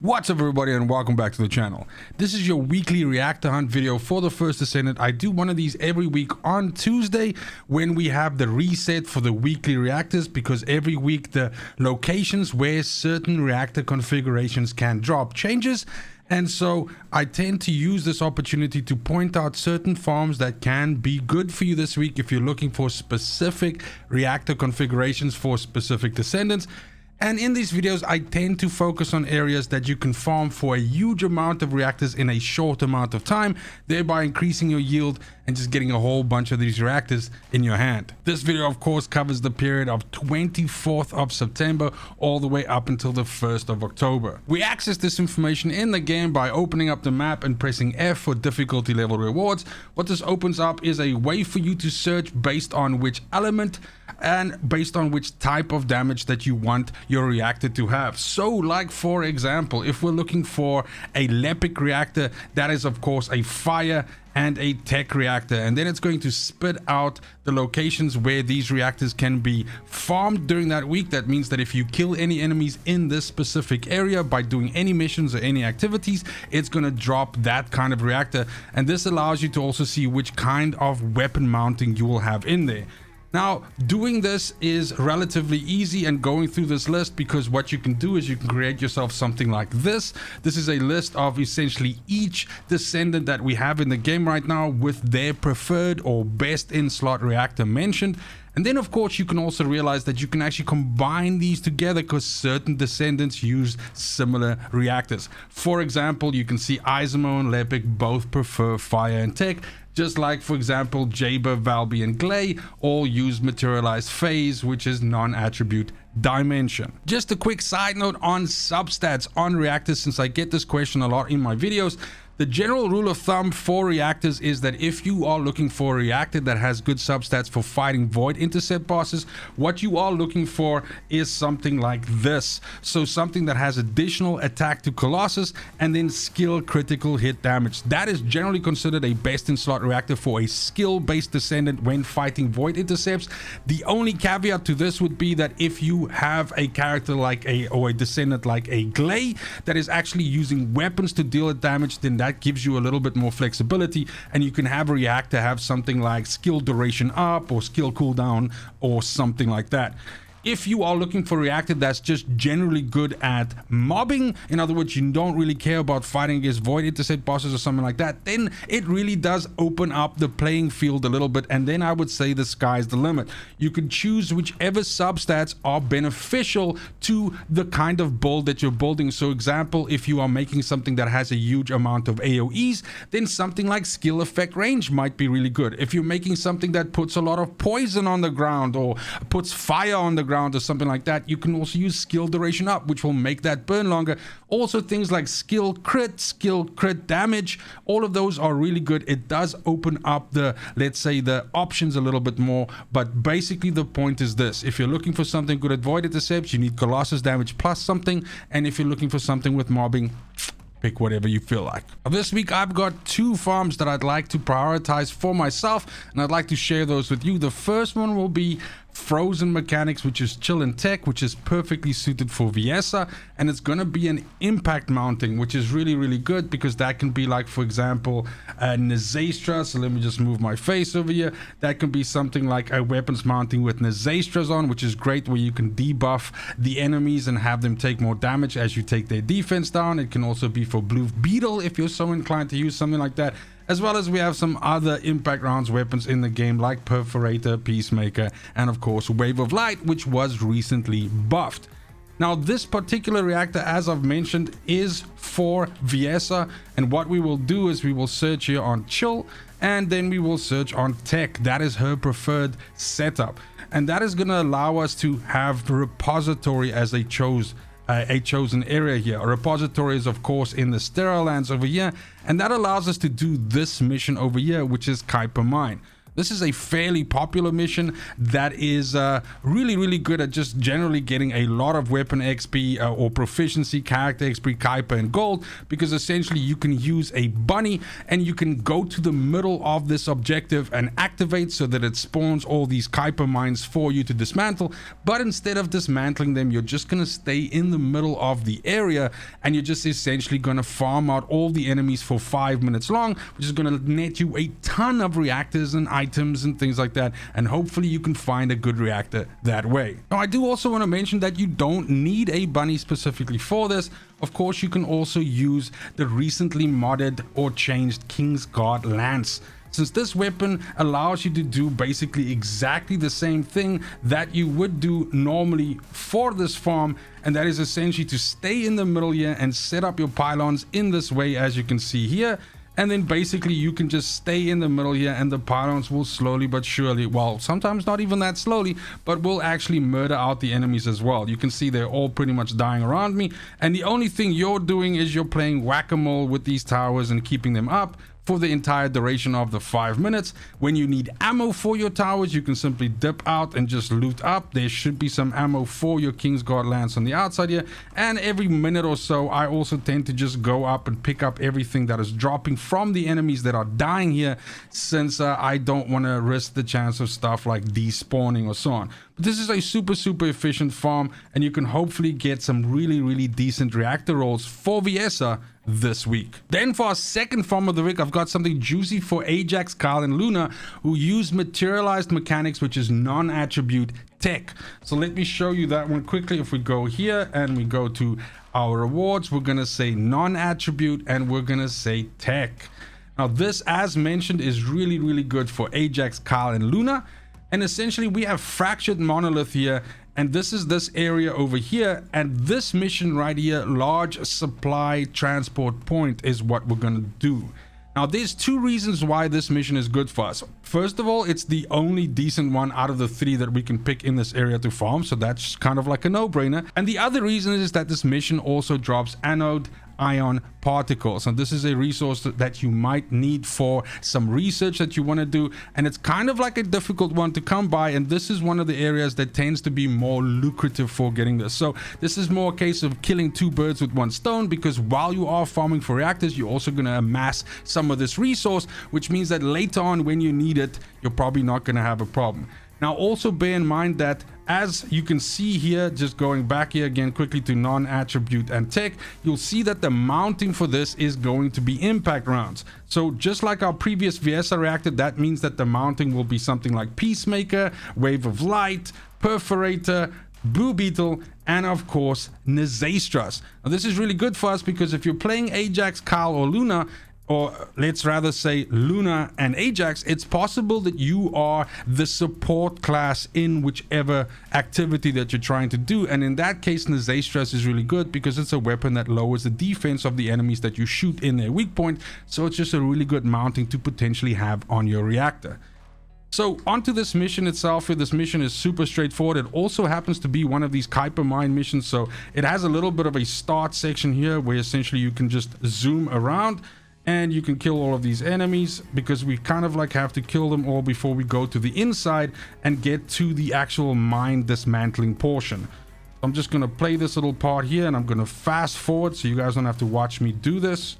What's up everybody and welcome back to the channel. This is your weekly reactor hunt video for the First Descendant. I do one of these every week on Tuesday when we have the reset for the weekly reactors, because every week the locations where certain reactor configurations can drop changes. And so I tend to use this opportunity to point out certain farms that can be good for you this week if you're looking for specific reactor configurations for specific descendants. And in these videos, I tend to focus on areas that you can farm for a huge amount of reactors in a short amount of time, thereby increasing your yield and just getting a whole bunch of these reactors in your hand. This video, of course, covers the period of 24th of September all the way up until the 1st of October. We access this information in the game by opening up the map and pressing F for difficulty level rewards. What this opens up is a way for you to search based on which element and based on which type of damage that you want your reactor to have. So like for example, if we're looking for a Lepic reactor, that is of course a fire and a tech reactor, and then it's going to spit out the locations where these reactors can be farmed during that week. That means that if you kill any enemies in this specific area by doing any missions or any activities, it's going to drop that kind of reactor, and this allows you to also see which kind of weapon mounting you will have in there. Now, doing this is relatively easy and going through this list, because what you can do is you can create yourself something like this. This is a list of essentially each descendant that we have in the game right now with their preferred or best in slot reactor mentioned. And then of course you can also realize that you can actually combine these together because certain descendants use similar reactors. For example, you can see Izamo and Lepic both prefer fire and tech, just like for example Jaber, Valby and Glay all use materialized phase, which is non-attribute dimension. Just a quick side note on substats on reactors, since I get this question a lot in my videos. The general rule of thumb for reactors is that if you are looking for a reactor that has good substats for fighting void intercept bosses, what you are looking for is something like this. So something that has additional attack to Colossus and then skill critical hit damage. That is generally considered a best in slot reactor for a skill based descendant when fighting void intercepts. The only caveat to this would be that if you have a character like a descendant like a Glay that is actually using weapons to deal with damage, then that gives you a little bit more flexibility, and you can have a reactor have something like skill duration up or skill cooldown or something like that. If you are looking for a reactor that's just generally good at mobbing, in other words, you don't really care about fighting against void intercept bosses or something like that, then it really does open up the playing field a little bit, and then I would say the sky's the limit. You can choose whichever substats are beneficial to the kind of build that you're building. So example, if you are making something that has a huge amount of AoEs, then something like skill effect range might be really good. If you're making something that puts a lot of poison on the ground or puts fire on the ground or something like that, you can also use skill duration up, which will make that burn longer. Also things like skill crit damage, all of those are really good. It does open up the, let's say, the options a little bit more, but basically the point is this: if you're looking for something good at void intercepts, you need Colossus damage plus something, and if you're looking for something with mobbing, pick whatever you feel like. This week I've got two farms that I'd like to prioritize for myself, and I'd like to share those with you. The first one will be Frozen Mechanics, which is chill and tech, which is perfectly suited for Viessa, and it's going to be an impact mounting, which is really good, because that can be like, for example, Nazastra. So let me just move my face over here. That can be something like a weapons mounting with Nazastras on, which is great, where you can debuff the enemies and have them take more damage as you take their defense down. It can also be for Blue Beetle if you're so inclined to use something like that, as well as we have some other impact rounds weapons in the game like Perforator, Peacemaker, and of course Wave of Light, which was recently buffed. Now this particular reactor, as I've mentioned, is for Viessa, and what we will do is we will search here on chill, and then we will search on tech. That is her preferred setup, and that is going to allow us to have the repository as a chosen area here. A repository is of course in the sterile lands over here, and that allows us to do this mission over here, which is Kuiper mine. This is a fairly popular mission that is really good at just generally getting a lot of weapon XP or proficiency, character XP, Kuiper, and gold, because essentially you can use a bunny and you can go to the middle of this objective and activate so that it spawns all these Kuiper mines for you to dismantle. But instead of dismantling them, you're just going to stay in the middle of the area and you're just essentially going to farm out all the enemies for 5 minutes long, which is going to net you a ton of reactors and items and things like that, and hopefully you can find a good reactor that way. Now, I do also want to mention that you don't need a bunny specifically for this. Of course, you can also use the recently modded or changed Kingsguard Lance, since this weapon allows you to do basically exactly the same thing that you would do normally for this farm, and that is essentially to stay in the middle here and set up your pylons in this way, as you can see here. And then basically you can just stay in the middle here and the pylons will slowly but surely, well, sometimes not even that slowly, but will actually murder out the enemies as well. You can see they're all pretty much dying around me, and the only thing you're doing is you're playing whack-a-mole with these towers and keeping them up for the entire duration of the 5 minutes. When you need ammo for your towers, you can simply dip out and just loot up. There should be some ammo for your Kingsguard Lance on the outside here, and every minute or so I also tend to just go up and pick up everything that is dropping from the enemies that are dying here, since I don't want to risk the chance of stuff like despawning or so on. But this is a super efficient farm, and you can hopefully get some really decent reactor rolls for Viesa this week. Then for our second farm of the week, I've got something juicy for Ajax, Kyle, and Luna, who use materialized mechanics, which is non-attribute tech. So let me show you that one quickly. If we go here and we go to our rewards, we're gonna say non-attribute and we're gonna say tech. Now this, as mentioned, is really good for Ajax, Kyle, and Luna. And essentially we have fractured monolith here, and this is this area over here, and this mission right here, large supply transport point, is what we're gonna do. Now there's two reasons why this mission is good for us. First of all, it's the only decent one out of the 3 that we can pick in this area to farm, so that's kind of like a no-brainer. And the other reason is that this mission also drops anode ion particles, and this is a resource that you might need for some research that you want to do, and it's kind of like a difficult one to come by, and this is one of the areas that tends to be more lucrative for getting this. So this is more a case of killing 2 birds with 1 stone, because while you are farming for reactors, you're also going to amass some of this resource, which means that later on when you need it, you're probably not going to have a problem. Now also bear in mind that, as you can see here, just going back here again quickly to non-attribute and tech, you'll see that the mounting for this is going to be impact rounds. So just like our previous Viesa reactor, that means that the mounting will be something like Peacemaker, Wave of Light, Perforator, Blue Beetle, and of course Nezastras. Now this is really good for us because if you're playing Ajax, Kyle, or Luna, or let's rather say Luna and Ajax, it's possible that you are the support class in whichever activity that you're trying to do. And in that case, Nezastras is really good because it's a weapon that lowers the defense of the enemies that you shoot in their weak point. So it's just a really good mounting to potentially have on your reactor. So onto this mission itself. This mission is super straightforward. It also happens to be one of these Kuiper mine missions. So it has a little bit of a start section here where essentially you can just zoom around and you can kill all of these enemies, because we kind of like have to kill them all before we go to the inside and get to the actual mine dismantling portion. I'm just going to play this little part here and I'm going to fast forward so you guys don't have to watch me do this.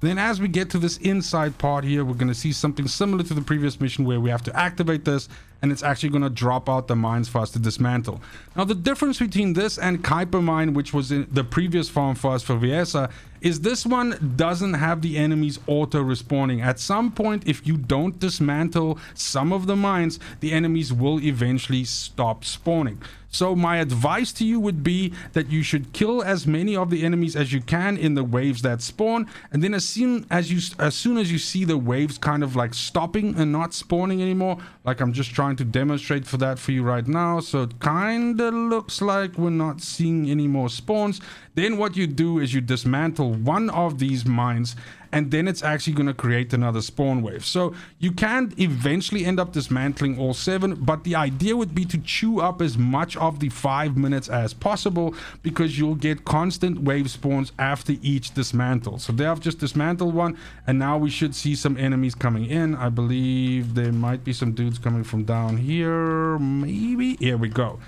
Then as we get to this inside part here, we're going to see something similar to the previous mission where we have to activate this, and it's actually going to drop out the mines for us to dismantle. Now the difference between this and Kuiper mine, which was in the previous farm for us for Viesa, is this one doesn't have the enemies auto respawning. At some point, if you don't dismantle some of the mines, the enemies will eventually stop spawning. So my advice to you would be that you should kill as many of the enemies as you can in the waves that spawn, and then as soon as you see the waves kind of like stopping and not spawning anymore, like I'm just trying to demonstrate for that for you right now, so it kind of looks like we're not seeing any more spawns, then what you do is you dismantle one of these mines, and then it's actually going to create another spawn wave. So you can eventually end up dismantling all 7, but the idea would be to chew up as much of the 5 minutes as possible, because you'll get constant wave spawns after each dismantle. So there I've just dismantled one, and now we should see some enemies coming in. I believe there might be some dudes coming from down here, maybe. Here we go.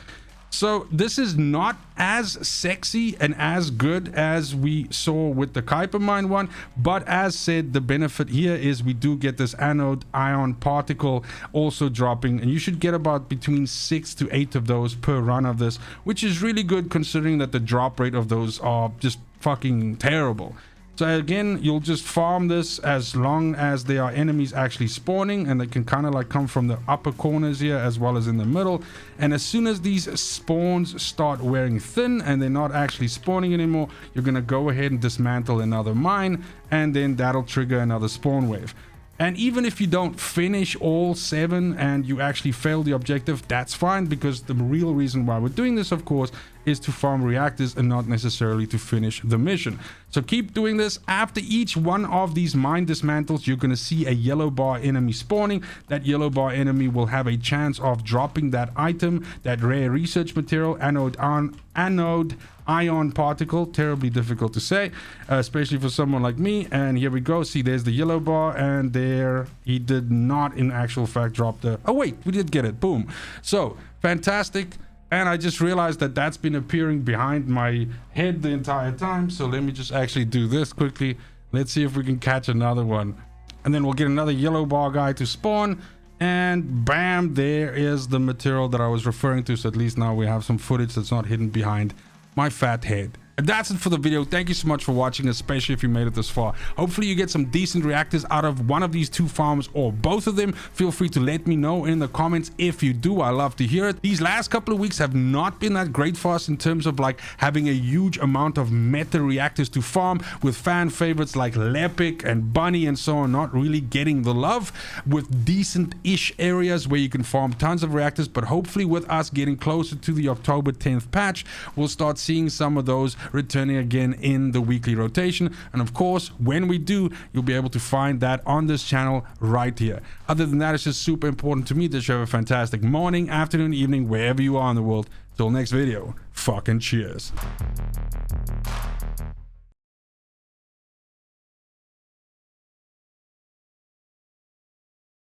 So this is not as sexy and as good as we saw with the Kuiper mine one, but as said, the benefit here is we do get this anode ion particle also dropping, and you should get about between 6 to 8 of those per run of this, which is really good considering that the drop rate of those are just fucking terrible. So again, you'll just farm this as long as there are enemies actually spawning, and they can kind of like come from the upper corners here as well as in the middle. And as soon as these spawns start wearing thin and they're not actually spawning anymore, you're going to go ahead and dismantle another mine, and then that'll trigger another spawn wave. And even if you don't finish all 7 and you actually fail the objective, that's fine, because the real reason why we're doing this, of course, is to farm reactors and not necessarily to finish the mission. So keep doing this. After each one of these mine dismantles, you're going to see a yellow bar enemy spawning. That yellow bar enemy will have a chance of dropping that item, that rare research material, anode ion particle. Terribly difficult to say, especially for someone like me. And here we go. See, there's the yellow bar, and there he did not in actual fact drop the... Oh wait, we did get it. Boom. So fantastic. And I just realized that that's been appearing behind my head the entire time. So let me just actually do this quickly. Let's see if we can catch another one. And then we'll get another yellow bar guy to spawn. And bam, there is the material that I was referring to. So at least now we have some footage that's not hidden behind my fat head. And that's it for the video. Thank you so much for watching, especially if you made it this far. Hopefully you get some decent reactors out of one of these 2 farms or both of them. Feel free to let me know in the comments if you do. I love to hear it. These last couple of weeks have not been that great for us in terms of like having a huge amount of meta reactors to farm, with fan favorites like Lepic and Bunny and so on not really getting the love, with decent-ish areas where you can farm tons of reactors. But hopefully with us getting closer to the October 10th patch, we'll start seeing some of those returning again in the weekly rotation. And of course, when we do, you'll be able to find that on this channel right here. Other than that, it's just super important to me that you have a fantastic morning, afternoon, evening, wherever you are in the world. Till next video, fucking cheers.